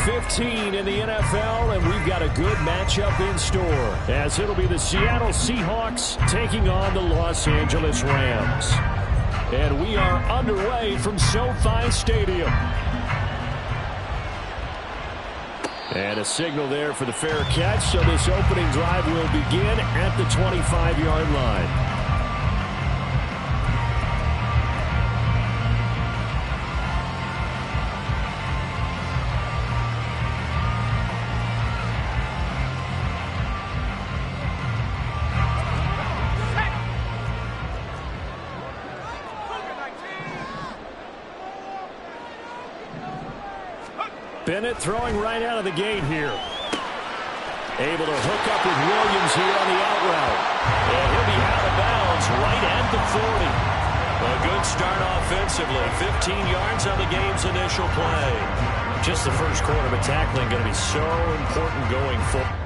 15 in the NFL, and we've got a good matchup in store, as it'll be the Seattle Seahawks taking on the Los Angeles Rams. And we are underway from SoFi Stadium. And a signal there for the fair catch, so this opening drive will begin at the 25-yard line. Bennett throwing right out of the gate here. Able to hook up with Williams here on the out route. And he'll be out of bounds right at the 40. A good start offensively. 15 yards on the game's initial play. Just the first quarter, but tackling going to be so important going forward.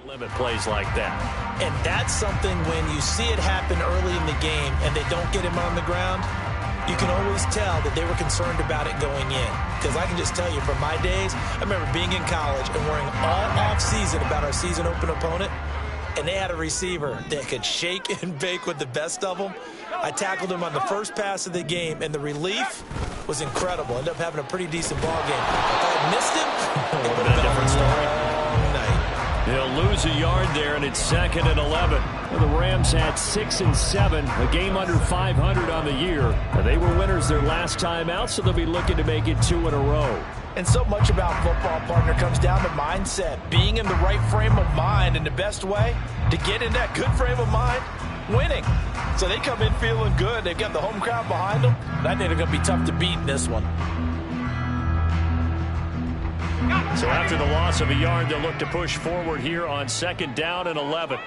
Limit plays like that. And that's something when you see it happen early in the game and they don't get him on the ground, you can always tell that they were concerned about it going in. Because I can just tell you from my days, I remember being in college and worrying all off-season about our season open opponent, and they had a receiver that could shake and bake with the best of them. I tackled him on the first pass of the game, and the relief was incredible. Ended up having a pretty decent ball game. If I had missed him, it would have been a different story. They'll lose a yard there, and it's 2nd and 11. Well, the Rams had 6 and 7, a game under 500 on the year. They were winners their last time out, so they'll be looking to make it 2 in a row. And so much about football, partner, comes down to mindset. Being in the right frame of mind, and the best way to get in that good frame of mind, winning. So they come in feeling good. They've got the home crowd behind them. I think they're going to be tough to beat in this one. So after the loss of a yard, they'll look to push forward here on 2nd down and 11.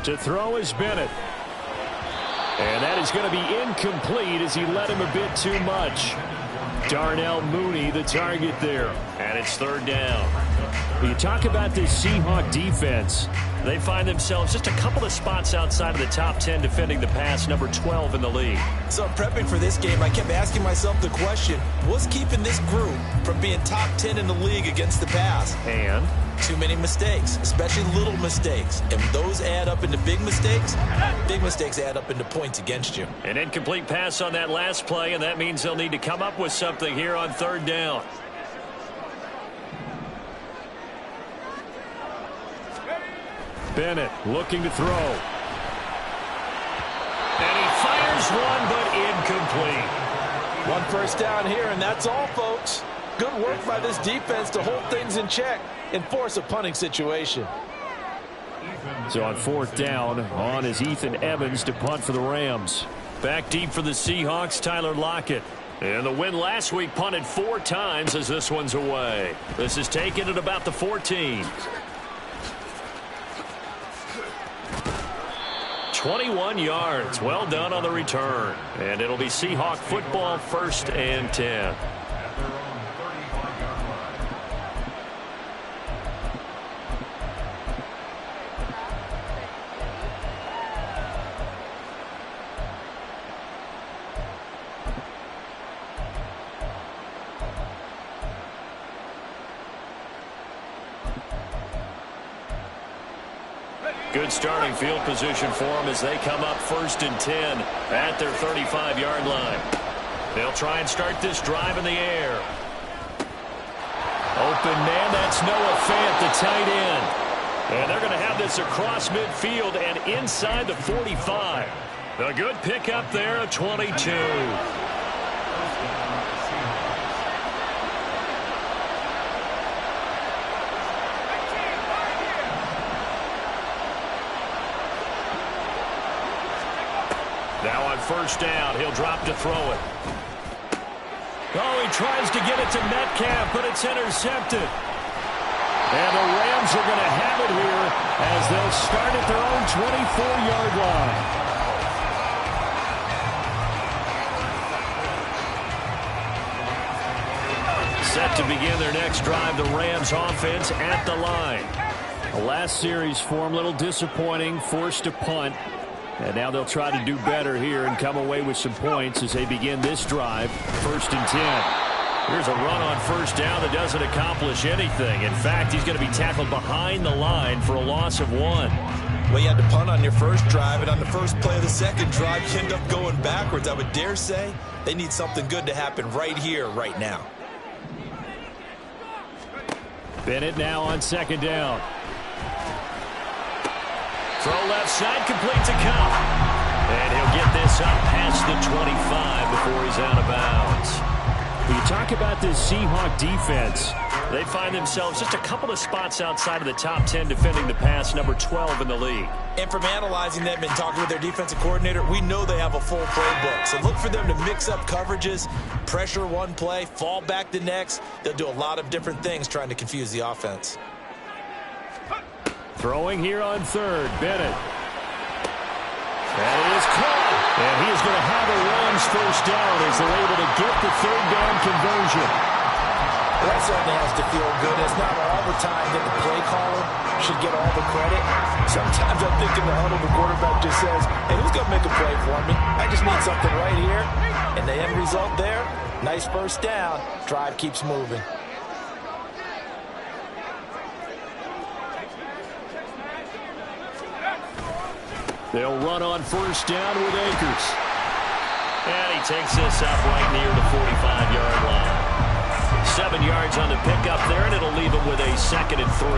To throw is Bennett. And that is going to be incomplete as he led him a bit too much. Darnell Mooney, the target there. And it's 3rd down. When you talk about this Seahawk defense, they find themselves just a couple of spots outside of the top 10 defending the pass, number 12 in the league. So prepping for this game, I kept asking myself the question, what's keeping this group from being top 10 in the league against the pass? And? Too many mistakes, especially little mistakes. And those add up into big mistakes. Big mistakes add up into points against you. An incomplete pass on that last play, and that means they'll need to come up with something here on 3rd down. Bennett looking to throw. And he fires one, but incomplete. 1 first down here, and that's all, folks. Good work by this defense to hold things in check and force a punting situation. So on 4th down, on is Ethan Evans to punt for the Rams. Back deep for the Seahawks, Tyler Lockett. And the win last week punted 4 times as this one's away. This is taken at about the 14. 21 yards. Well done on the return. And it'll be Seahawk football, 1st and 10. Good starting field position for them as they come up 1st and 10 at their 35-yard line. They'll try and start this drive in the air. Open man, that's Noah Fant, the tight end. And they're going to have this across midfield and inside the 45. A good pickup there, a 22. first down. He'll drop to throw it. Oh, he tries to get it to Metcalf, but it's intercepted. And the Rams are going to have it here as they'll start at their own 24-yard line. Set to begin their next drive, the Rams offense at the line. The last series for them, a little disappointing, forced to punt. And now they'll try to do better here and come away with some points as they begin this drive, 1st and 10. Here's a run on first down that doesn't accomplish anything. In fact, he's going to be tackled behind the line for a loss of 1. Well, you had to punt on your first drive, and on the first play of the second drive, you end up going backwards. I would dare say they need something good to happen right here, right now. Bennett now on 2nd down. Throw left side, complete to Cup. And he'll get this up past the 25 before he's out of bounds. When you talk about this Seahawk defense, they find themselves just a couple of spots outside of the top 10 defending the pass, number 12 in the league. And from analyzing them and talking with their defensive coordinator, we know they have a full playbook. So look for them to mix up coverages, pressure one play, fall back the next. They'll do a lot of different things trying to confuse the offense. Throwing here on 3rd, Bennett. That is caught. And he is going to have a Rams first down as they're able to get the 3rd down conversion. Well, that certainly has to feel good. It's not all the time that the play caller should get all the credit. Sometimes I think in the huddle, the quarterback just says, hey, who's going to make a play for me? I just need something right here. And the end result there, nice first down. Drive keeps moving. They'll run on first down with Akers. And he takes this up right near the 45-yard line. 7 yards on the pickup there, and it'll leave him with a 2nd and 3.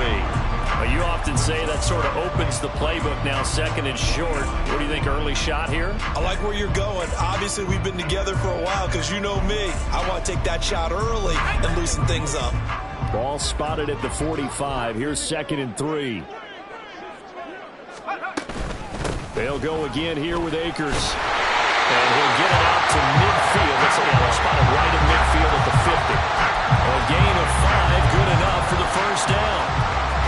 Well, you often say that sort of opens the playbook now, 2nd and short. What do you think, early shot here? I like where you're going. Obviously, we've been together for a while because you know me. I want to take that shot early and loosen things up. Ball spotted at the 45. Here's 2nd and 3. They'll go again here with Akers. And he'll get it out to midfield. Let's see, they'll spot it right in midfield at the 50. A gain of 5, good enough for the first down.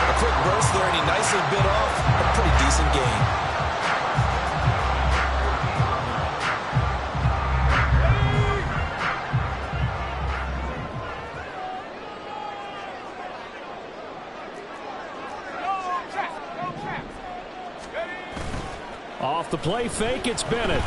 A quick burst there, and he nicely bit off a pretty decent gain. Off the play fake, it's Bennett.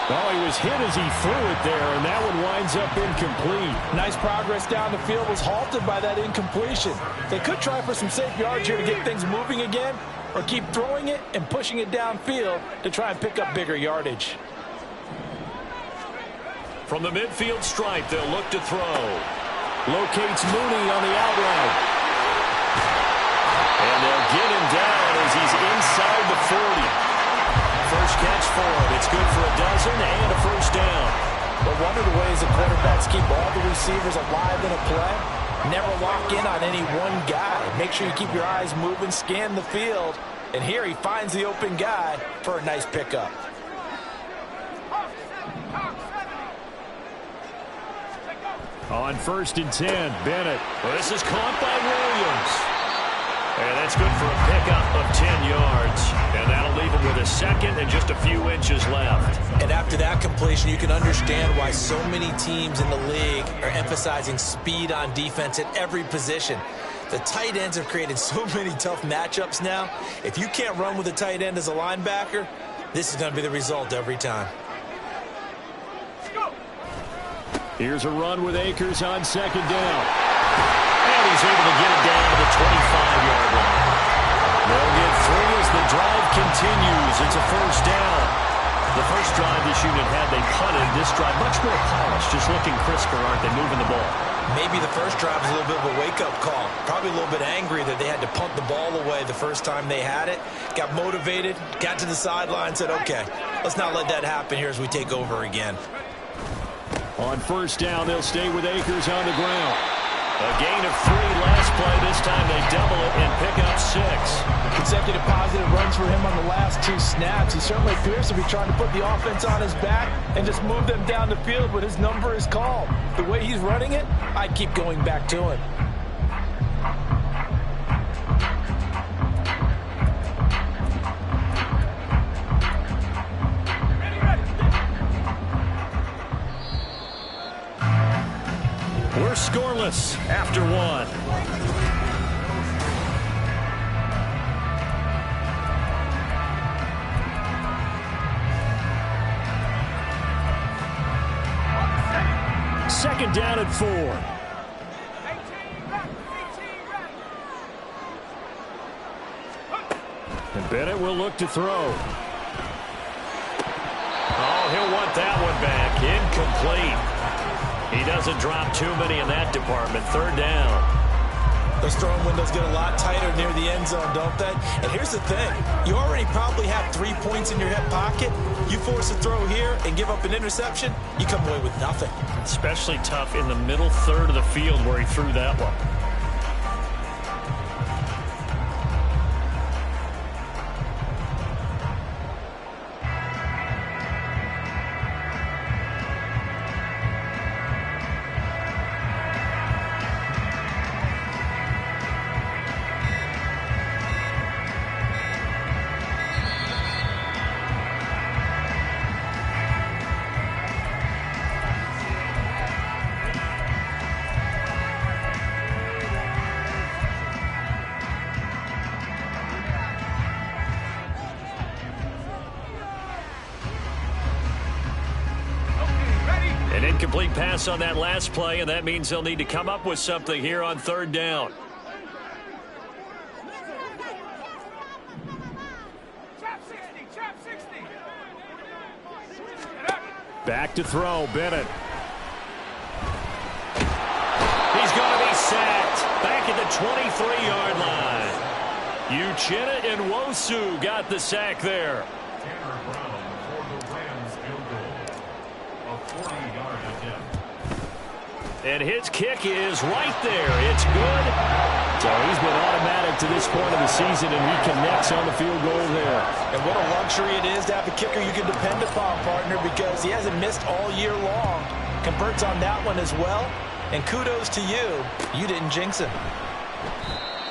Oh, he was hit as he threw it there, and that one winds up incomplete. Nice progress down the field, was halted by that incompletion. They could try for some safe yards here to get things moving again, or keep throwing it and pushing it downfield to try and pick up bigger yardage. From the midfield stripe, they'll look to throw. Locates Mooney on the out route. And they'll get him down as he's inside the 40. First catch for him. It's good for a dozen and a first down. But one of the ways the quarterbacks keep all the receivers alive in a play, never lock in on any one guy. Make sure you keep your eyes moving, scan the field. And here he finds the open guy for a nice pickup. On 1st and 10, Bennett. Well, this is caught by Williams. And that's good for a pickup of 10 yards. And that'll leave him with a 2nd and just a few inches left. And after that completion, you can understand why so many teams in the league are emphasizing speed on defense at every position. The tight ends have created so many tough matchups now. If you can't run with a tight end as a linebacker, this is going to be the result every time. Here's a run with Akers on 2nd down. And he's able to get it down to the 25-yard line. They'll get 3 as the drive continues. It's a first down. The first drive this unit had, they punted. This drive, much more polished, just looking crisper, aren't they, moving the ball? Maybe the first drive was a little bit of a wake-up call. Probably a little bit angry that they had to punt the ball away the first time they had it. Got motivated, got to the sideline, said, okay, let's not let that happen here as we take over again. On first down, they'll stay with Akers on the ground. A gain of 3 last play. This time they double it and pick up 6. Consecutive positive runs for him on the last 2 snaps. He certainly appears to be trying to put the offense on his back and just move them down the field, but his number is called. The way he's running it, I'd keep going back to him. We're scoreless after 1. Second down at 4. And Bennett will look to throw. Oh, he'll want that one back. Incomplete. He doesn't drop too many in that department. Third down. Those throwing windows get a lot tighter near the end zone, don't they? And here's the thing. You already probably have 3 points in your hip pocket. You force a throw here and give up an interception, you come away with nothing. Especially tough in the middle third of the field where he threw that one. An incomplete pass on that last play, and that means they'll need to come up with something here on third down. Back to throw, Bennett. He's going to be sacked. Back at the 23-yard line. Uchenna and Nwosu got the sack there. And his kick is right there. It's good. So he's been automatic to this point of the season, and he connects on the field goal there. And what a luxury it is to have a kicker you can depend upon, partner, because he hasn't missed all year long. Converts on that one as well. And kudos to you. You didn't jinx him.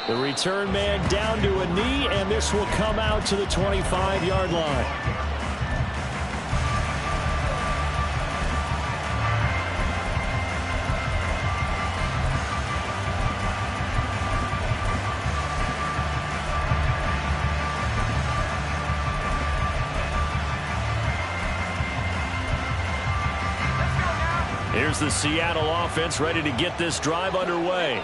The return man down to a knee, and this will come out to the 25-yard line. Here's the Seattle offense ready to get this drive underway.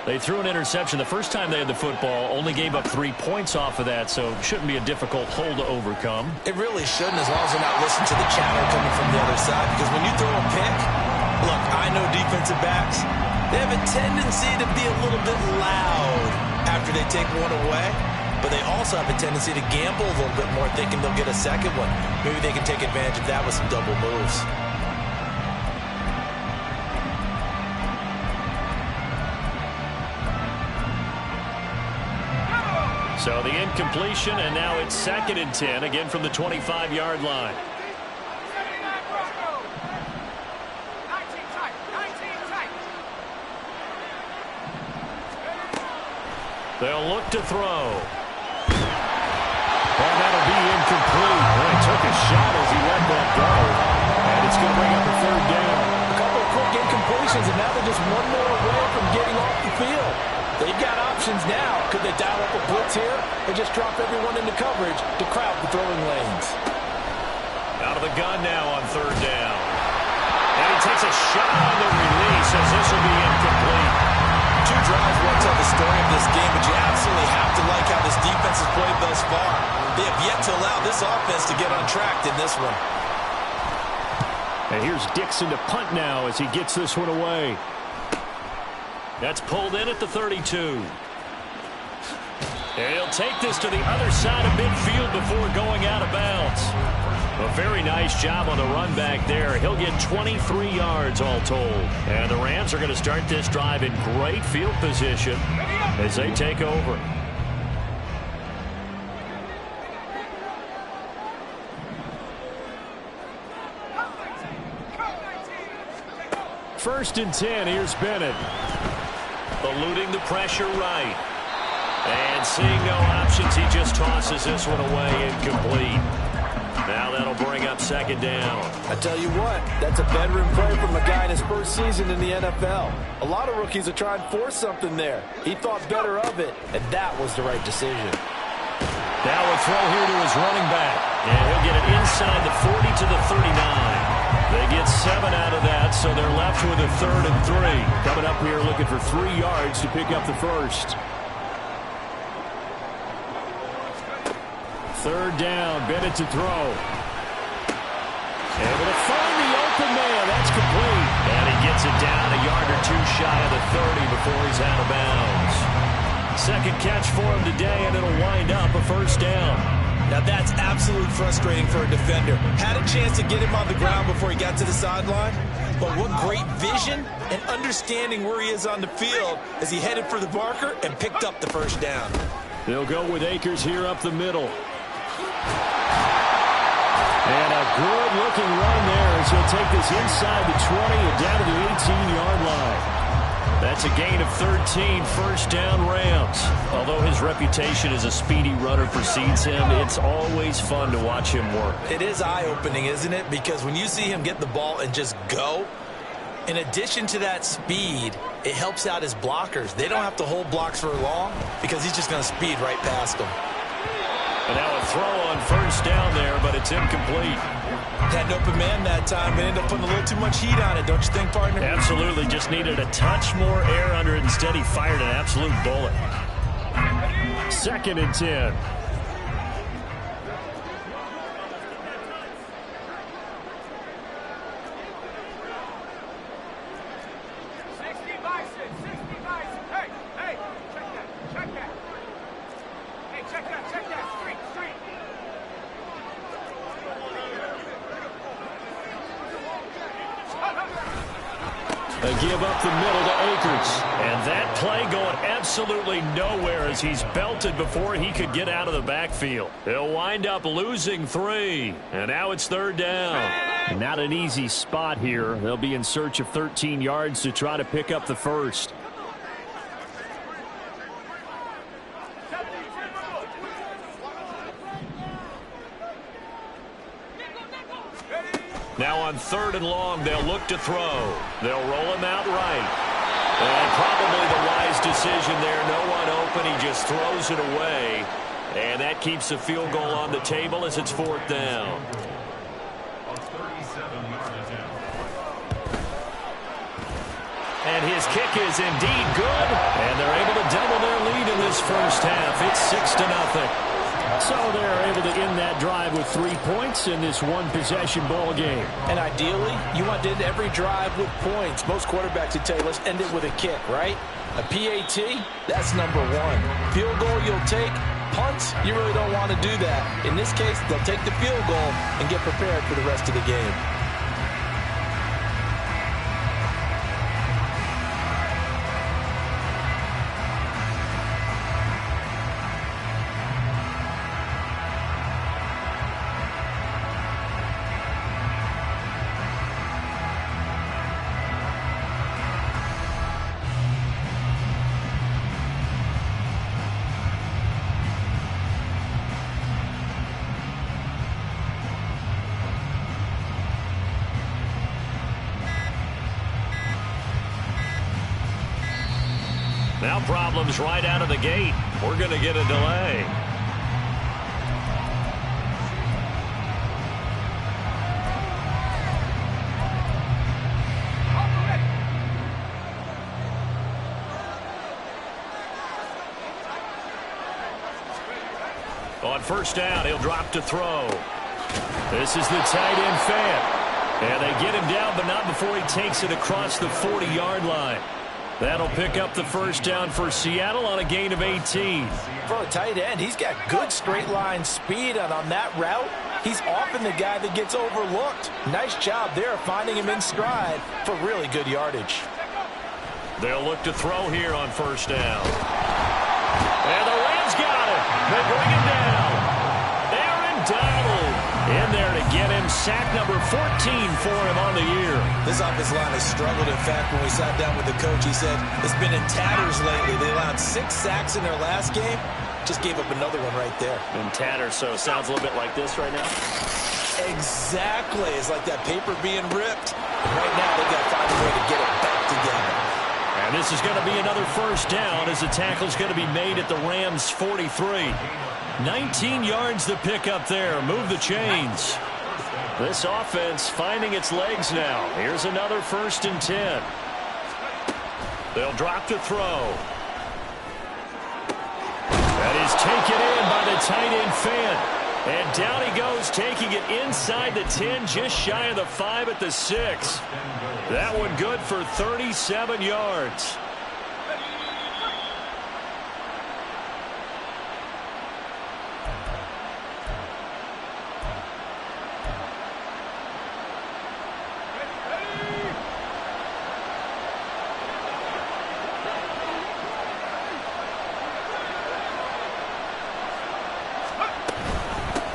They threw an interception the first time they had the football, only gave up 3 points off of that, so shouldn't be a difficult hole to overcome. It really shouldn't, as long as they're not listening to the chatter coming from the other side, because when you throw a pick, look, I know defensive backs, they have a tendency to be a little bit loud after they take one away, but they also have a tendency to gamble a little bit more, thinking they'll get a second one. Maybe they can take advantage of that with some double moves. So the incompletion, and now it's 2nd and 10, again from the 25-yard line. They'll look to throw. And that'll be incomplete. Well, he took a shot as he let that go. And it's going to bring up a third down. A couple of quick incompletions, and now they're just one more away from getting off the field. They've got options now. Could they dial up a blitz here or just drop everyone into coverage to crowd the throwing lanes? Out of the gun now on third down. And he takes a shot on the release as this will be incomplete. 2 drives won't tell the story of this game, but you absolutely have to like how this defense has played thus far. They have yet to allow this offense to get on track in this one. And here's Dixon to punt now as he gets this one away. That's pulled in at the 32. And he'll take this to the other side of midfield before going out of bounds. A very nice job on the run back there. He'll get 23 yards all told. And the Rams are going to start this drive in great field position as they take over. First and 10, here's Bennett. Eluding the pressure right. And seeing no options, he just tosses this one away incomplete. Now that'll bring up second down. I tell you what, that's a bedroom play from a guy in his first season in the NFL. A lot of rookies are trying to force something there. He thought better of it, and that was the right decision. Now a throw here to his running back. And he'll get it inside the 40 to the 39. They get 7 out of that, so they're left with a 3rd and 3. Coming up here looking for 3 yards to pick up the first. 3rd down, Bennett to throw. Able to find the open man. That's complete. And he gets it down a yard or 2 shy of the 30 before he's out of bounds. Second catch for him today, and it'll wind up a first down. Now that's absolutely frustrating for a defender. Had a chance to get him on the ground before he got to the sideline, but what great vision and understanding where he is on the field as he headed for the marker and picked up the first down. They'll go with Akers here up the middle. And a good-looking run there as he'll take this inside the 20 and down to the 18-yard line. That's a gain of 13, first down Rams. Although his reputation as a speedy runner precedes him, it's always fun to watch him work. It is eye-opening, isn't it? Because when you see him get the ball and just go, in addition to that speed, it helps out his blockers. They don't have to hold blocks for long because he's just going to speed right past them. And now a throw on first down there, but it's incomplete. Had an open man that time, but ended up putting a little too much heat on it, don't you think, partner? Absolutely. Just needed a touch more air under it. Instead, he fired an absolute bullet. 2nd and 10. They give up the middle to Akers. And that play going absolutely nowhere as he's belted before he could get out of the backfield. He'll wind up losing 3. And now it's 3rd down. Not an easy spot here. They'll be in search of 13 yards to try to pick up the first. Now on 3rd and long, they'll look to throw. They'll roll him out right. And probably the wise decision there. No one open. He just throws it away. And that keeps the field goal on the table as it's 4th down. And his kick is indeed good. And they're able to double their lead in this first half. It's 6-0. So they're able to end that drive with 3 points in this one-possession ball game. And ideally, you want to end every drive with points. Most quarterbacks would tell you, let's end it with a kick, right? A PAT, that's number 1. Field goal you'll take. Punts, you really don't want to do that. In this case, they'll take the field goal and get prepared for the rest of the game. Now problems right out of the gate. We're going to get a delay. On first down, he'll drop to throw. This is the tight end fan. And they get him down, but not before he takes it across the 40-yard line. That'll pick up the first down for Seattle on a gain of 18. For a tight end, he's got good straight line speed, and on that route, He's often the guy that gets overlooked. Nice job there finding him in stride for really good yardage. They'll look to throw here on first down. And the Rams got it. They bring him down. Aaron Donald in there to get him sack number 14 for him on the year. This offensive line has struggled. In fact, when we sat down with the coach, he said it's been in tatters lately. They allowed 6 sacks in their last game. Just gave up another one right there. In tatters, so it sounds a little bit like this right now. Exactly. It's like that paper being ripped. And right now, they've got to find a way to get it back together. And this is going to be another first down as the tackle's going to be made at the Rams' 43. 19 yards to pick up there. Move the chains. This offense finding its legs now. Here's another 1st and 10. They'll drop to throw. That is taken in by the tight end Fant. And down he goes, taking it inside the 10, just shy of the 5 at the 6. That one good for 37 yards.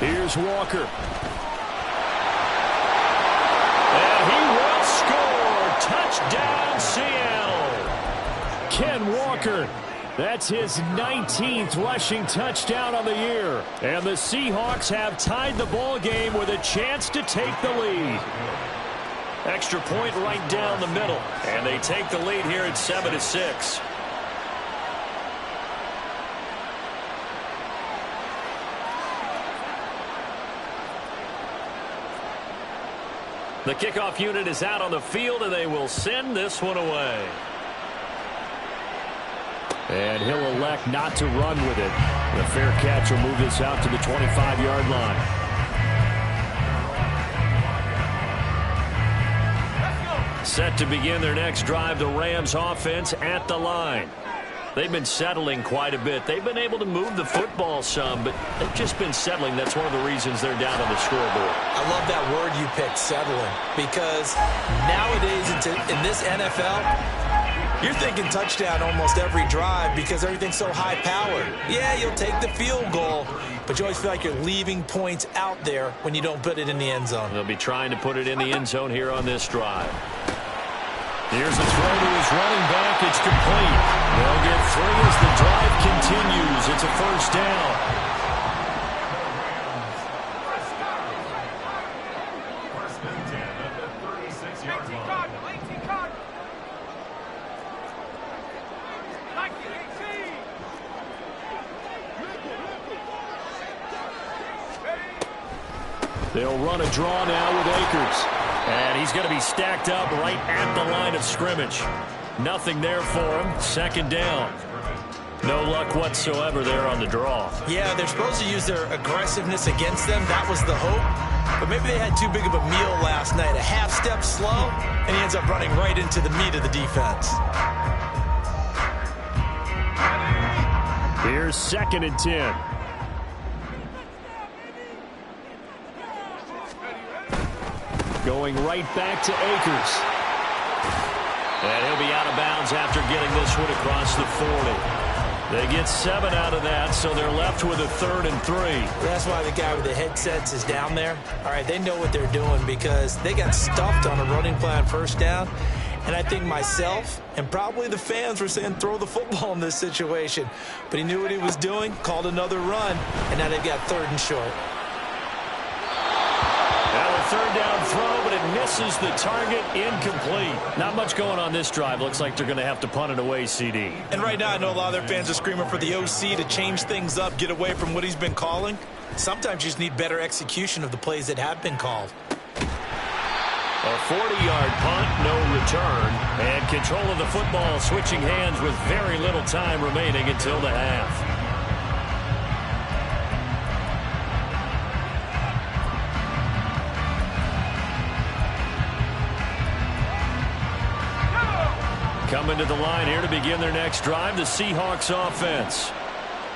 Here's Walker. And he will score. Touchdown, Seattle. Ken Walker. That's his 19th rushing touchdown on the year. And the Seahawks have tied the ball game with a chance to take the lead. Extra point right down the middle. And they take the lead here at 7-6. The kickoff unit is out on the field, and they will send this one away. And he'll elect not to run with it. The fair catch will move this out to the 25-yard line. Set to begin their next drive, the Rams offense at the line. They've been settling quite a bit. They've been able to move the football some, but they've just been settling. That's one of the reasons they're down on the scoreboard. I love that word you picked, settling, because nowadays in this NFL, you're thinking touchdown almost every drive because everything's so high-powered. Yeah, you'll take the field goal, but you always feel like you're leaving points out there when you don't put it in the end zone. They'll be trying to put it in the end zone here on this drive. Here's a throw to his running back. It's complete. They'll get 3 as the drive continues. It's a first down. They'll run a draw now with Akers. And he's going to be stacked up right at the line of scrimmage. Nothing there for him. Second down. No luck whatsoever there on the draw. Yeah, they're supposed to use their aggressiveness against them. That was the hope. But maybe they had too big of a meal last night. A half step slow, and he ends up running right into the meat of the defense. Here's 2nd and 10. Going right back to Akers. And he'll be out of bounds after getting this one across the 40. They get 7 out of that, so they're left with a 3rd and 3. That's why the guy with the headsets is down there. All right, they know what they're doing because they got stuffed on a running play on first down. And I think myself and probably the fans were saying throw the football in this situation. But he knew what he was doing, called another run, and now they've got 3rd and short. Now a 3rd down throw, but it misses the target, incomplete. Not much going on this drive. Looks like they're going to have to punt it away, CD. And right now I know a lot of their fans are screaming for the OC to change things up, get away from what he's been calling. Sometimes you just need better execution of the plays that have been called. A 40-yard punt, no return. And control of the football switching hands with very little time remaining until the half. Coming to the line here to begin their next drive, the Seahawks offense.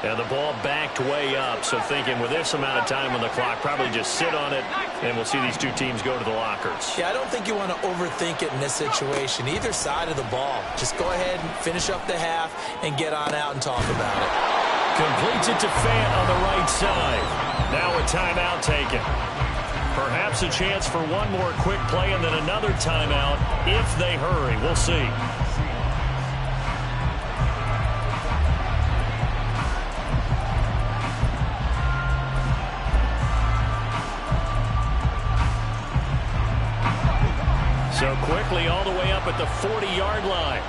And the ball backed way up, so thinking with this amount of time on the clock, probably just sit on it, and we'll see these two teams go to the lockers. Yeah, I don't think you want to overthink it in this situation. Either side of the ball. Just go ahead and finish up the half and get on out and talk about it. Completes it to Fant on the right side. Now a timeout taken. Perhaps a chance for one more quick play and then another timeout if they hurry. We'll see. So quickly all the way up at the 40-yard line.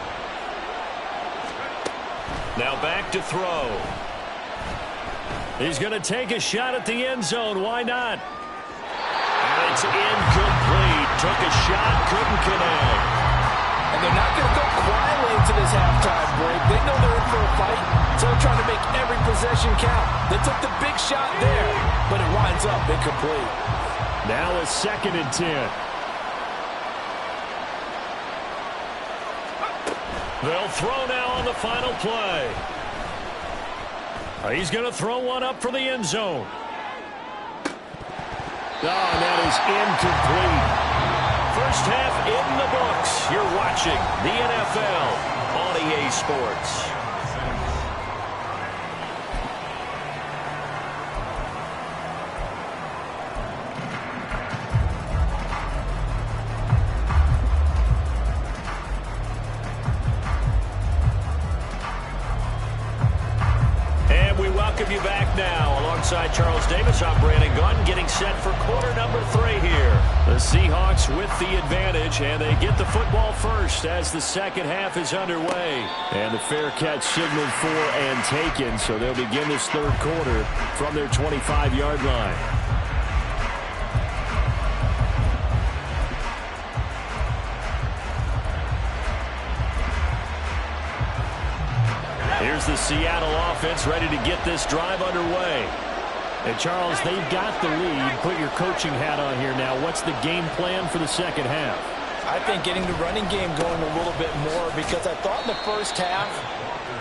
Now back to throw. He's going to take a shot at the end zone. Why not? And it's incomplete. Took a shot, couldn't connect. And they're not going to go quietly into this halftime break. They know they're in for a fight, so they're trying to make every possession count. They took the big shot there, but it winds up incomplete. Now a 2nd and 10. They'll throw now on the final play. He's going to throw one up for the end zone. Oh, and that is incomplete. First half in the books. You're watching the NFL on EA Sports. Welcome you back now. Alongside Charles Davis, I'm Brandon Gunn, getting set for quarter number 3 here. The Seahawks with the advantage, and they get the football first as the second half is underway. And the fair catch signaled for and taken, so they'll begin this third quarter from their 25-yard line. Here's the Seattle offense ready to get this drive underway. And Charles, they've got the lead. Put your coaching hat on here now. What's the game plan for the second half? I think getting the running game going a little bit more, because I thought in the first half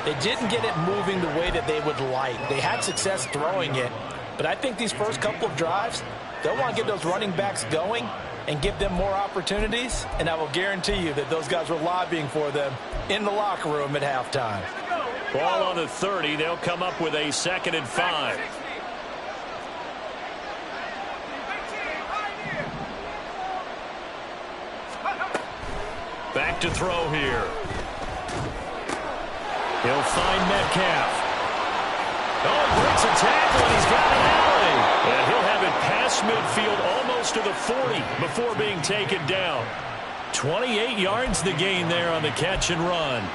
they didn't get it moving the way that they would like. They had success throwing it, but I think these first couple of drives, they'll want to get those running backs going and give them more opportunities, and I will guarantee you that those guys were lobbying for them in the locker room at halftime. Ball on the 30. They'll come up with a 2nd and 5. Back to throw here. He'll find Metcalf. Oh, breaks a tackle, and he's got an alley. And he'll have it past midfield almost to the 40 before being taken down. 28 yards the gain there on the catch and run.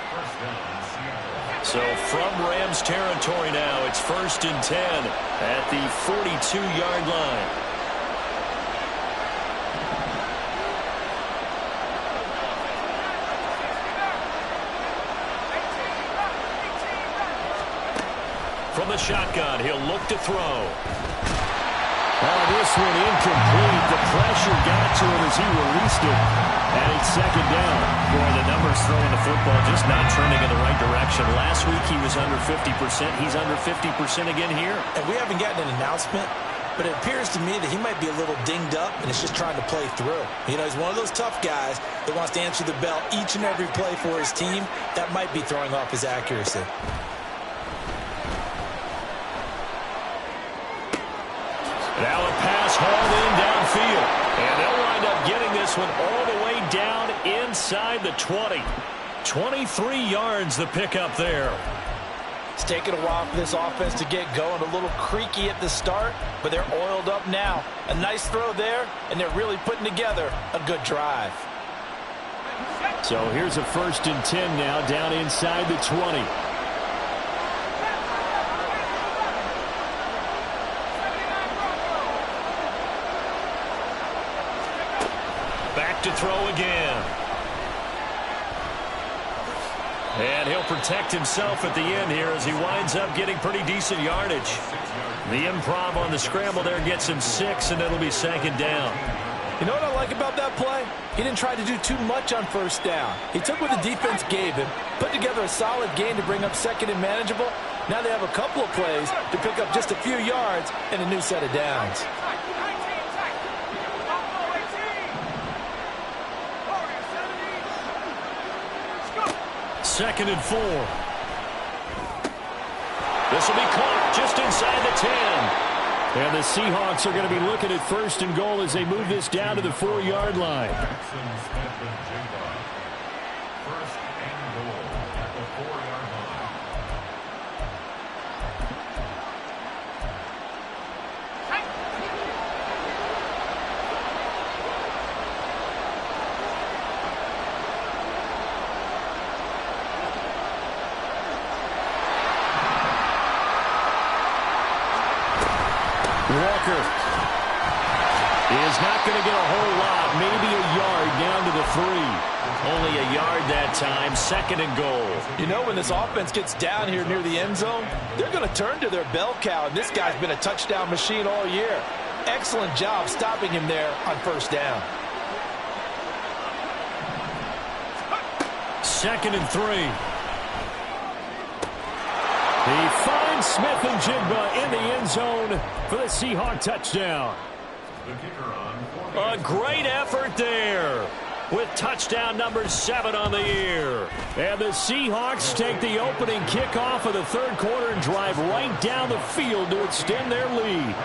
So from Rams territory now, it's 1st and 10 at the 42-yard line. From the shotgun, he'll look to throw. Oh, this one incomplete. The pressure got to him as he released it. And it's 2nd down. Boy, the numbers throwing the football just not trending in the right direction. Last week he was under 50%. He's under 50% again here. And we haven't gotten an announcement, but it appears to me that he might be a little dinged up and is just trying to play through. You know, he's one of those tough guys that wants to answer the bell each and every play for his team. That might be throwing off his accuracy. Now a pass hauled in downfield. And they'll wind up getting this one all the way down inside the 20. 23 yards the pickup there. It's taken a while for this offense to get going. A little creaky at the start, but they're oiled up now. A nice throw there, and they're really putting together a good drive. So here's a 1st and 10 now down inside the 20. Back to throw again. And he'll protect himself at the end here as he winds up getting pretty decent yardage. The improv on the scramble there gets him 6, and it'll be 2nd down. You know what I like about that play? He didn't try to do too much on first down. He took what the defense gave him, put together a solid gain to bring up second and manageable. Now they have a couple of plays to pick up just a few yards and a new set of downs. Second and 4. This will be caught just inside the 10. And the Seahawks are going to be looking at first and goal as they move this down to the 4-yard line. Walker is not going to get a whole lot, maybe a yard down to the 3. Only a yard that time, second and goal. You know, when this offense gets down here near the end zone, they're going to turn to their bell cow, and this guy's been a touchdown machine all year. Excellent job stopping him there on first down. Second and 3. He finds Smith and Jigba in the end zone for the Seahawk touchdown. A great effort there with touchdown number 7 on the year. And the Seahawks take the opening kickoff of the third quarter and drive right down the field to extend their lead.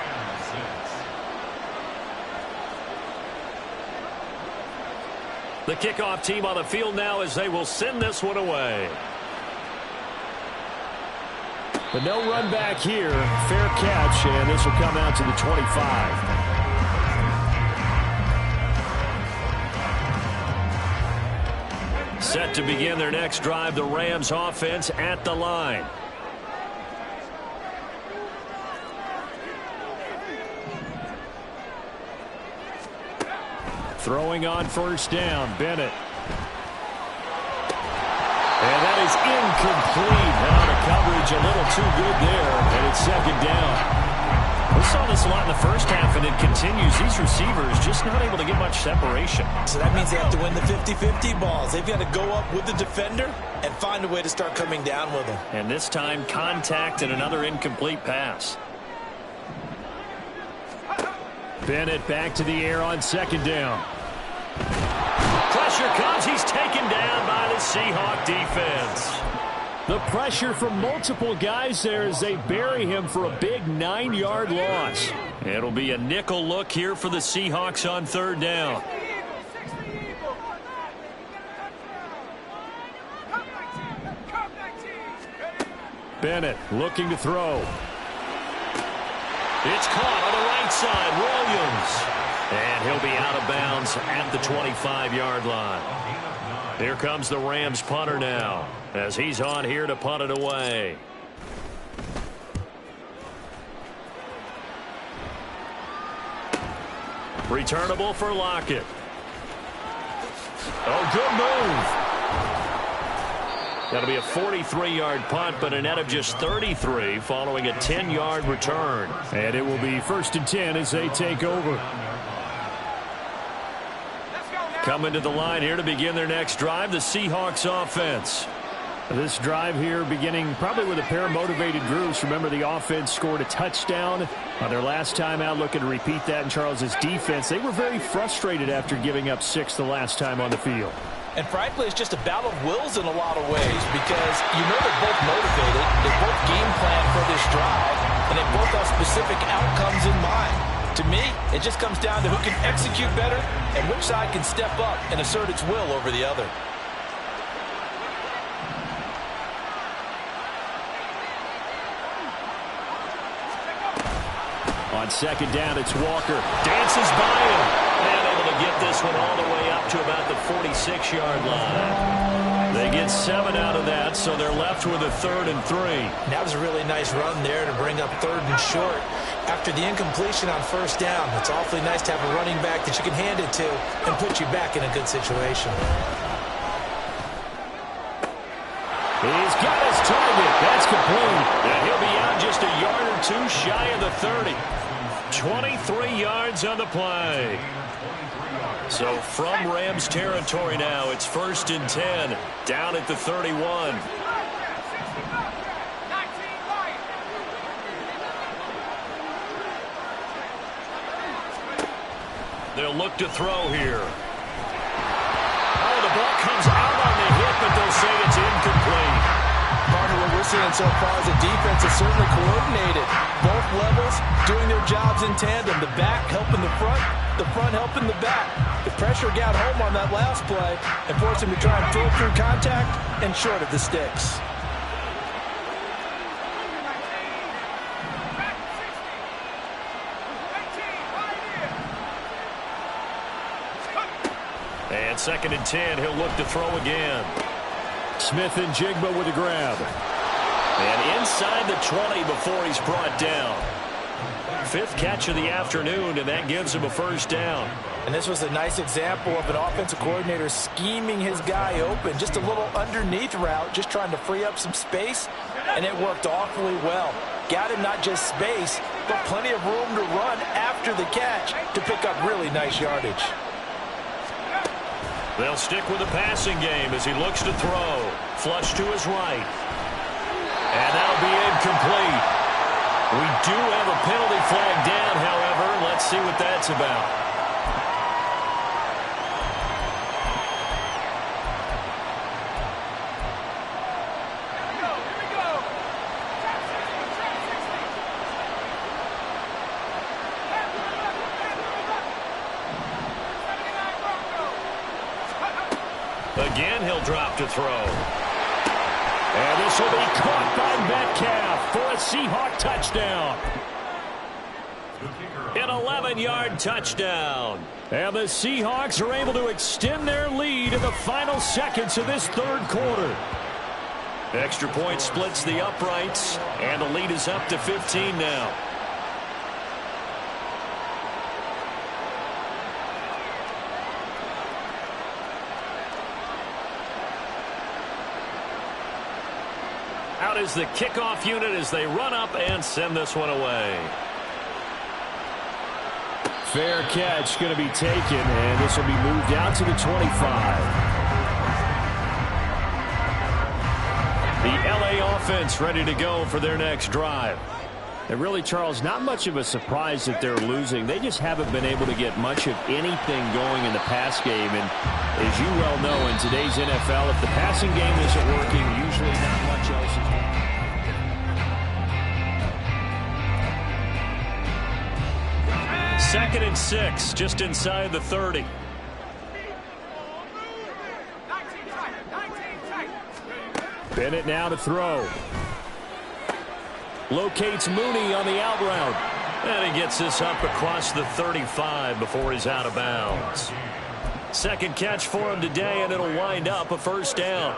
The kickoff team on the field now as they will send this one away. But no run back here. Fair catch, and this will come out to the 25. Set to begin their next drive, the Rams offense at the line. Throwing on first down, Bennett. And that is incomplete. Now the coverage a little too good there, and it's second down. We saw this a lot in the first half, and it continues. These receivers just not able to get much separation. So that means they have to win the 50-50 balls. They've got to go up with the defender and find a way to start coming down with them. And this time, contact and another incomplete pass. Bennett back to the air on second down. Pressure comes. He's taken down by the Seahawk defense. The pressure from multiple guys there as they bury him for a big 9-yard loss. It'll be a nickel look here for the Seahawks on third down. Bennett looking to throw. It's caught on the right side. Williams. And he'll be out of bounds at the 25-yard line. Here comes the Rams punter now as he's on here to punt it away. Returnable for Lockett. Oh, good move. That'll be a 43-yard punt, but a net of just 33 following a 10-yard return. And it will be first and 10 as they take over. Coming to the line here to begin their next drive, the Seahawks offense. This drive here beginning probably with a pair of motivated groups. Remember, the offense scored a touchdown on their last time out, looking to repeat that in Charles's defense. They were very frustrated after giving up 6 the last time on the field. And frankly, it's just a battle of wills in a lot of ways because you know they're both motivated, they both game plan for this drive, and they both have specific outcomes in mind. To me, it just comes down to who can execute better and which side can step up and assert its will over the other. On second down, it's Walker. Dances by him. And able to get this one all the way up to about the 46-yard line. They get 7 out of that, so they're left with a 3rd and 3. That was a really nice run there to bring up 3rd and short. After the incompletion on first down, it's awfully nice to have a running back that you can hand it to and put you back in a good situation. He's got his target. That's complete. And he'll be out just a yard or 2 shy of the 30. 23 yards on the play. So from Rams territory now, it's 1st and 10, down at the 31. They'll look to throw here. Oh, the ball comes out on the hit, but they'll say it's incomplete. Partner, what we're seeing so far is the defense is certainly coordinated. Both levels doing their jobs in tandem. The back helping the front helping the back. The pressure got home on that last play and forced him to try and throw through contact and short of the sticks. And 2nd and 10, he'll look to throw again. Smith and Jigba with a grab. And inside the 20 before he's brought down. 5th catch of the afternoon, and that gives him a 1st down. And this was a nice example of an offensive coordinator scheming his guy open. Just a little underneath route, just trying to free up some space, and it worked awfully well. Got him not just space, but plenty of room to run after the catch to pick up really nice yardage. They'll stick with the passing game as he looks to throw. Flush to his right. And that'll be incomplete. We do have a penalty flag down, however. Let's see what that's about. Again, he'll drop to throw. And this will be caught by Metcalf for a Seahawk touchdown. An 11-yard touchdown. And the Seahawks are able to extend their lead in the final seconds of this 3rd quarter. Extra point splits the uprights, and the lead is up to 15 now. Out is the kickoff unit as they run up and send this one away. Fair catch going to be taken, and this will be moved out to the 25. The LA offense ready to go for their next drive. And really, Charles, not much of a surprise that they're losing. They just haven't been able to get much of anything going in the pass game. And as you well know, in today's NFL, if the passing game isn't working, usually not much else is working. 2nd and 6, just inside the 30. Bennett now to throw. Locates Mooney on the out route. And he gets this up across the 35 before he's out of bounds. 2nd catch for him today, and it'll wind up a 1st down.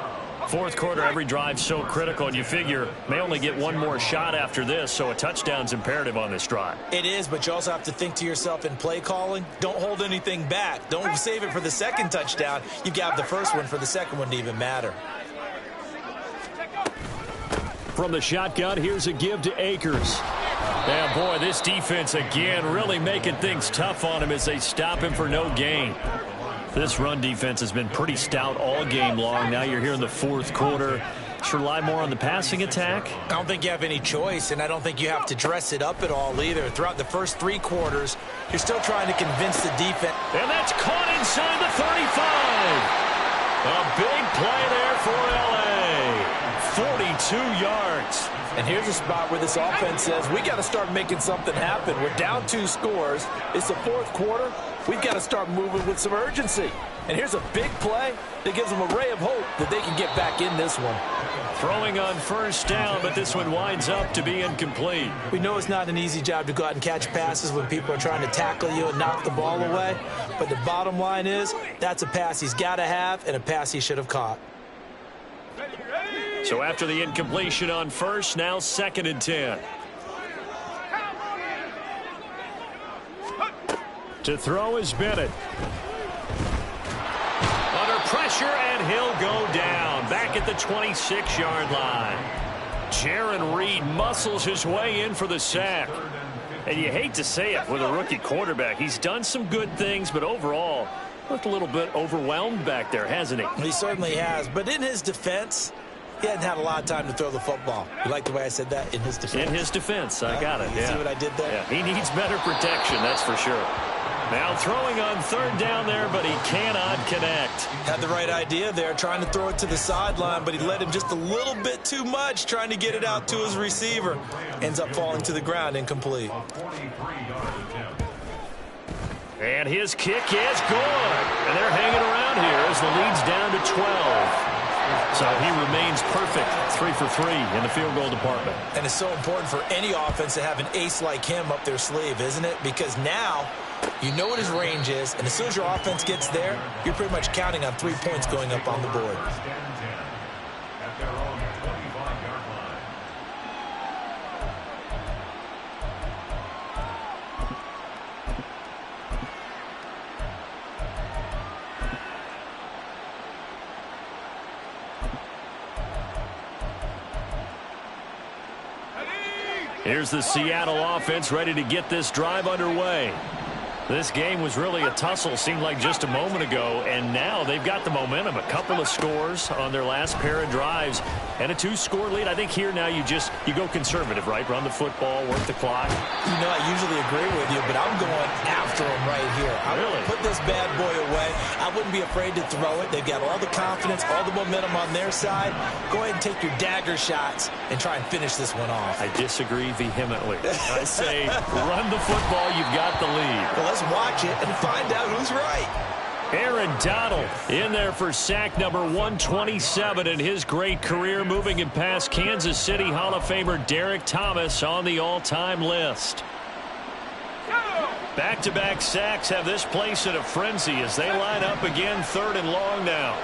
4th quarter, every drive so critical, and you figure may only get one more shot after this, so a touchdown's imperative on this drive. It is, but you also have to think to yourself in play calling, don't hold anything back. Don't save it for the 2nd touchdown. You got the 1st one for the 2nd one to even matter. From the shotgun, here's a give to Akers. Yeah, boy, this defense again really making things tough on him as they stop him for no gain. This run defense has been pretty stout all game long. Now you're here in the 4th quarter. Should rely more on the passing attack? I don't think you have any choice, and I don't think you have to dress it up at all either. Throughout the first 3 quarters, you're still trying to convince the defense. And that's caught inside the 35. A big play there for L.A. 42 yards. And here's a spot where this offense says, we got to start making something happen. We're down 2 scores. It's the 4th quarter. We've got to start moving with some urgency. And here's a big play that gives them a ray of hope that they can get back in this one. Throwing on 1st down, but this one winds up to be incomplete. We know it's not an easy job to go out and catch passes when people are trying to tackle you and knock the ball away. But the bottom line is, that's a pass he's got to have and a pass he should have caught. So after the incompletion on 1st, now 2nd and 10. To throw is Bennett. Under pressure, and he'll go down. Back at the 26-yard line. Jaron Reed muscles his way in for the sack. And you hate to say it with a rookie quarterback. He's done some good things, but overall, Looked a little bit overwhelmed back there, hasn't he? He certainly has. But in his defense, he hadn't had a lot of time to throw the football. You like the way I said that? In his defense? In his defense. I got it. You see what I did there? Yeah, he needs better protection, that's for sure. Now throwing on third down there, but he cannot connect. Had the right idea there, trying to throw it to the sideline, but he led him just a little bit too much, trying to get it out to his receiver. Ends up falling to the ground, incomplete. And his kick is good. And they're hanging around here as the lead's down to 12. So he remains perfect, 3 for 3 in the field goal department. And it's so important for any offense to have an ace like him up their sleeve, isn't it? Because now you know what his range is, and as soon as your offense gets there, you're pretty much counting on 3 points going up on the board. Here's the Seattle offense ready to get this drive underway. This game was really a tussle, seemed like just a moment ago, and now they've got the momentum. A couple of scores on their last pair of drives and a 2-score lead. I think here now you go conservative, right? Run the football, work the clock. You know, I usually agree with you, but I'm going after him right here. I really put this bad boy away. I wouldn't be afraid to throw it. They've got all the confidence, all the momentum on their side. Go ahead and take your dagger shots and try and finish this one off. I disagree vehemently. I say run the football, you've got the lead. Well, let's watch it and find out who's right. Aaron Donald in there for sack number 127 in his great career, moving him past Kansas City Hall of Famer Derek Thomas on the all-time list. Back-to-back sacks have this place in a frenzy as they line up again, 3rd and long now.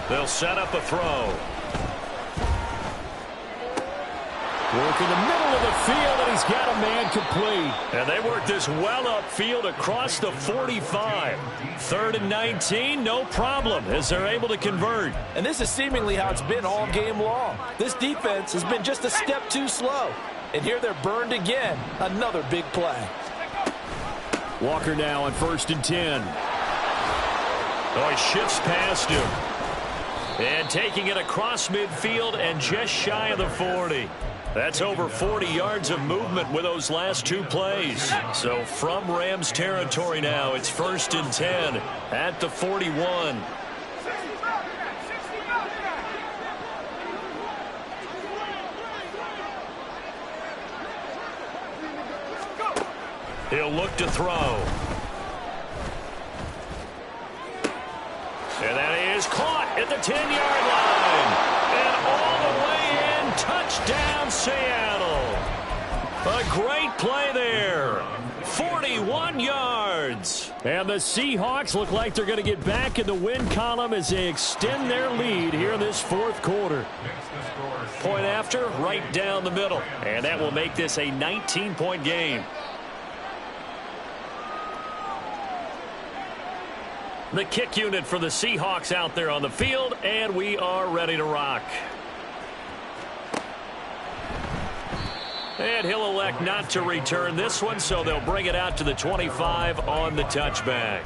They'll set up a throw. Work in the middle of the field, and he's got a man complete. And they work this well upfield across the 45. 3rd and 19, no problem, as they're able to convert. And this is seemingly how it's been all game long. This defense has been just a step too slow. And here they're burned again. Another big play. Walker now on 1st and 10. Oh, he shifts past him. And taking it across midfield and just shy of the 40. That's over 40 yards of movement with those last 2 plays. So from Rams territory now, it's 1st and 10 at the 41. He'll look to throw. And that is caught at the 10-yard line. And all the way in, touchdown Seattle. A great play there. 41 yards. And the Seahawks look like they're going to get back in the win column as they extend their lead here in this 4th quarter. Point after, right down the middle. And that will make this a 19-point game. The kick unit for the Seahawks out there on the field, and we are ready to rock. And he'll elect not to return this one, so they'll bring it out to the 25 on the touchback.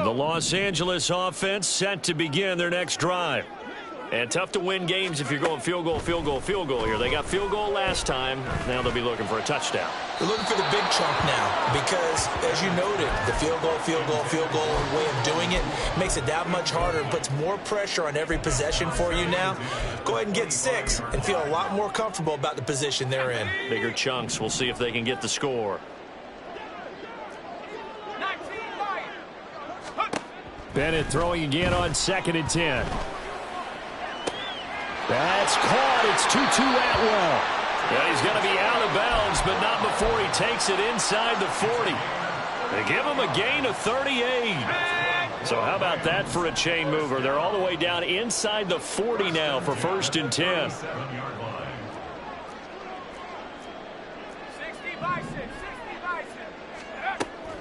The Los Angeles offense set to begin their next drive. And tough to win games if you're going field goal, field goal, field goal here. They got field goal last time. Now they'll be looking for a touchdown. They're looking for the big chunk now because, as you noted, the field goal way of doing it makes it that much harder and puts more pressure on every possession for you now. Go ahead and get 6 and feel a lot more comfortable about the position they're in. Bigger chunks. We'll see if they can get the score. Bennett throwing again on 2nd and 10. That's caught. It's Tutu Atwell. Yeah, he's going to be out of bounds, but not before he takes it inside the 40. They give him a gain of 38. So how about that for a chain mover? They're all the way down inside the 40 now for 1st and 10.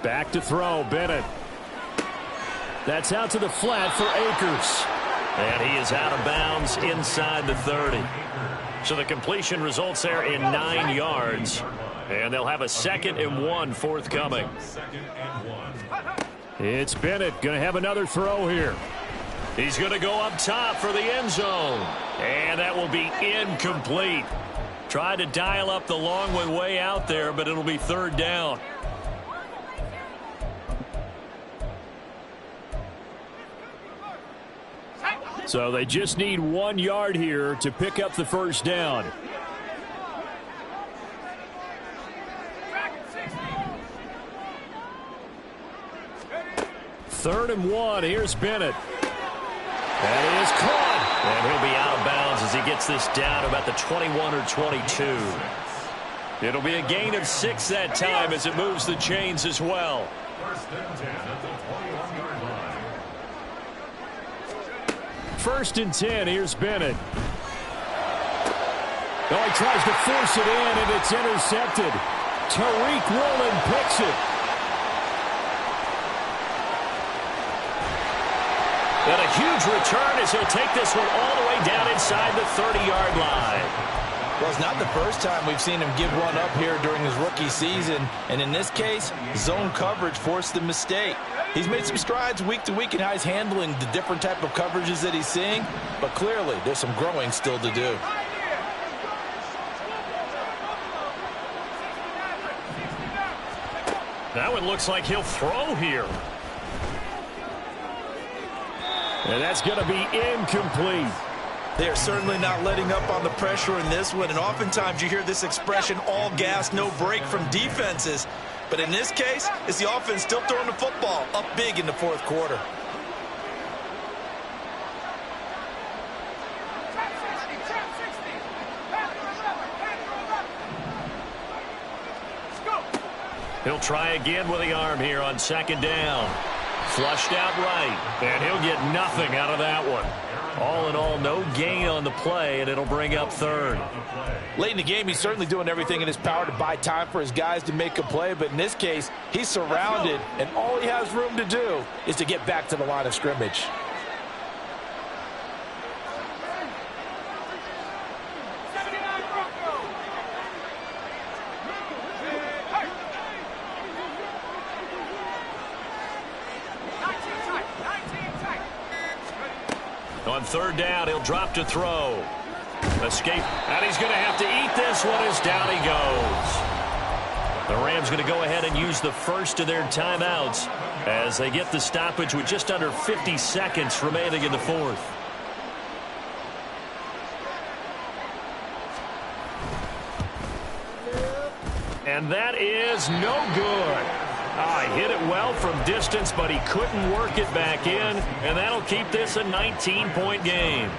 Back to throw, Bennett. That's out to the flat for Akers. And he is out of bounds inside the 30. So the completion results there in 9 yards. And they'll have a 2nd and 1 forthcoming. It's Bennett going to have another throw here. He's going to go up top for the end zone. And that will be incomplete. Tried to dial up the long way out there, but it'll be 3rd down. So they just need 1 yard here to pick up the first down. Third and 1. Here's Bennett. That is caught. And he'll be out of bounds as he gets this down about the 21 or 22. It'll be a gain of 6 that time as it moves the chains as well. First and 10. Here's Bennett. Oh, he tries to force it in, and it's intercepted. Tariq Woolen picks it. And a huge return as he'll take this one all the way down inside the 30-yard line. Well, it's not the first time we've seen him give one up here during his rookie season. And in this case, zone coverage forced the mistake. He's made some strides week to week in how he's handling the different type of coverages that he's seeing. But clearly, there's some growing still to do. That one looks like he'll throw here. And that's going to be incomplete. They are certainly not letting up on the pressure in this one. And oftentimes you hear this expression, all gas, no break from defenses. But in this case, it's the offense still throwing the football up big in the 4th quarter. He'll try again with the arm here on 2nd down. Flushed out right, and he'll get nothing out of that one. All in all, no gain on the play, and it'll bring up 3rd. Late in the game, he's certainly doing everything in his power to buy time for his guys to make a play, but in this case, he's surrounded, and all he has room to do is to get back to the line of scrimmage. On 3rd down, he'll drop to throw. Escape, and he's going to have to eat this one as down he goes. The Rams going to go ahead and use the first of their timeouts as they get the stoppage with just under 50 seconds remaining in the 4th. And that is no good. He hit it well from distance, but he couldn't work it back in, and that'll keep this a 19-point game.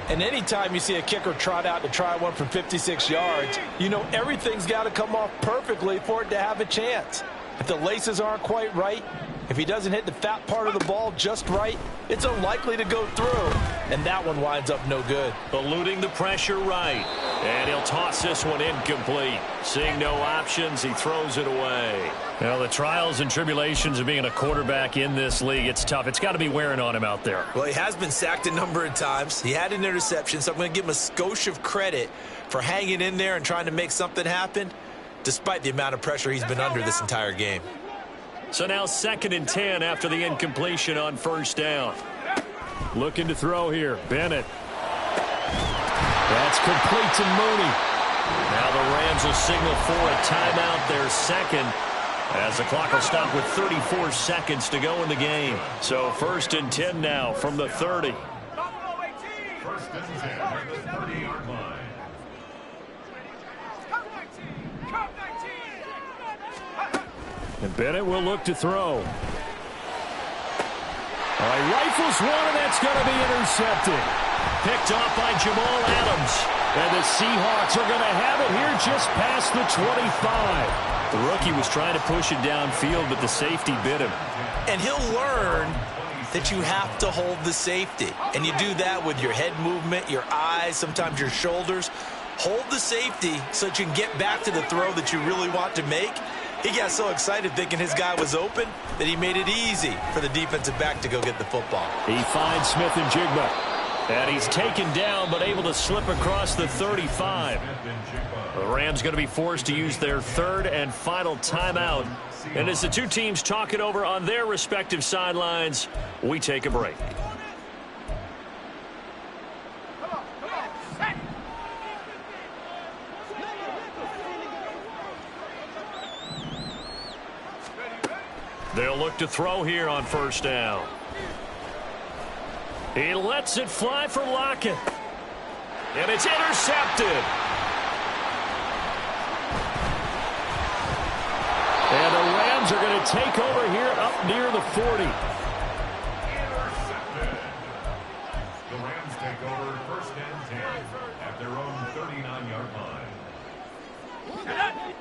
And anytime you see a kicker trot out to try one from 56 yards, you know everything's got to come off perfectly for it to have a chance. If the laces aren't quite right, if he doesn't hit the fat part of the ball just right, it's unlikely to go through, and that one winds up no good. Eluding the pressure right, and he'll toss this one incomplete. Seeing no options, he throws it away. Well, the trials and tribulations of being a quarterback in this league, it's tough. It's got to be wearing on him out there. Well, he has been sacked a number of times. He had an interception, so I'm going to give him a skosh of credit for hanging in there and trying to make something happen, despite the amount of pressure he's been under this entire game. So now 2nd and 10 after the incompletion on 1st down. Looking to throw here. Bennett. That's complete to Mooney. Now the Rams will signal for a timeout, their 2nd, as the clock will stop with 34 seconds to go in the game. So 1st and 10 now from the 30. 1st and 10 at the 30-yard line. And Bennett will look to throw. All right, rifles one, and that's going to be intercepted. Picked off by Jamal Adams. And the Seahawks are going to have it here just past the 25. The rookie was trying to push it downfield, but the safety bit him. And he'll learn that you have to hold the safety. And you do that with your head movement, your eyes, sometimes your shoulders. hold the safety so that you can get back to the throw that you really want to make. He got so excited thinking his guy was open that he made it easy for the defensive back to go get the football. He finds Smith and Jigba. And he's taken down but able to slip across the 35. The Rams going to be forced to use their third and final timeout. And as the two teams talk it over on their respective sidelines, we take a break. They'll look to throw here on first down. He lets it fly for Lockett. And it's intercepted. And the Rams are going to take over here up near the 40. Intercepted. The Rams take over first and 10 at their own 39-yard line.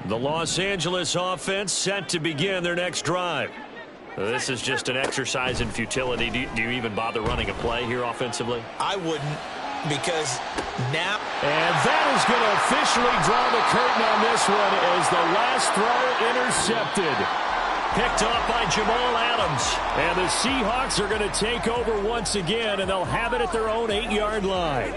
The Los Angeles offense set to begin their next drive. This is just an exercise in futility. Do you even bother running a play here offensively? I wouldn't, because now... And that is going to officially draw the curtain on this one as the last throw intercepted. Picked off by Jamal Adams. And the Seahawks are going to take over once again, and they'll have it at their own 8-yard line.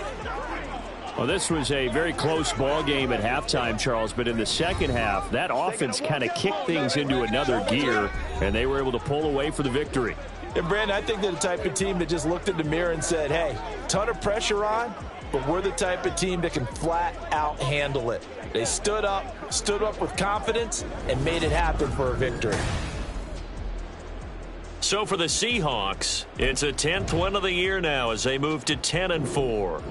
Well, this was a very close ball game at halftime, Charles, but in the second half, that offense kind of kicked things into another gear, and they were able to pull away for the victory. And, Brandon, I think they're the type of team that just looked in the mirror and said, hey, ton of pressure on, but we're the type of team that can flat out handle it. They stood up with confidence, and made it happen for a victory. So for the Seahawks, it's a 10th win of the year now as they move to 10-4.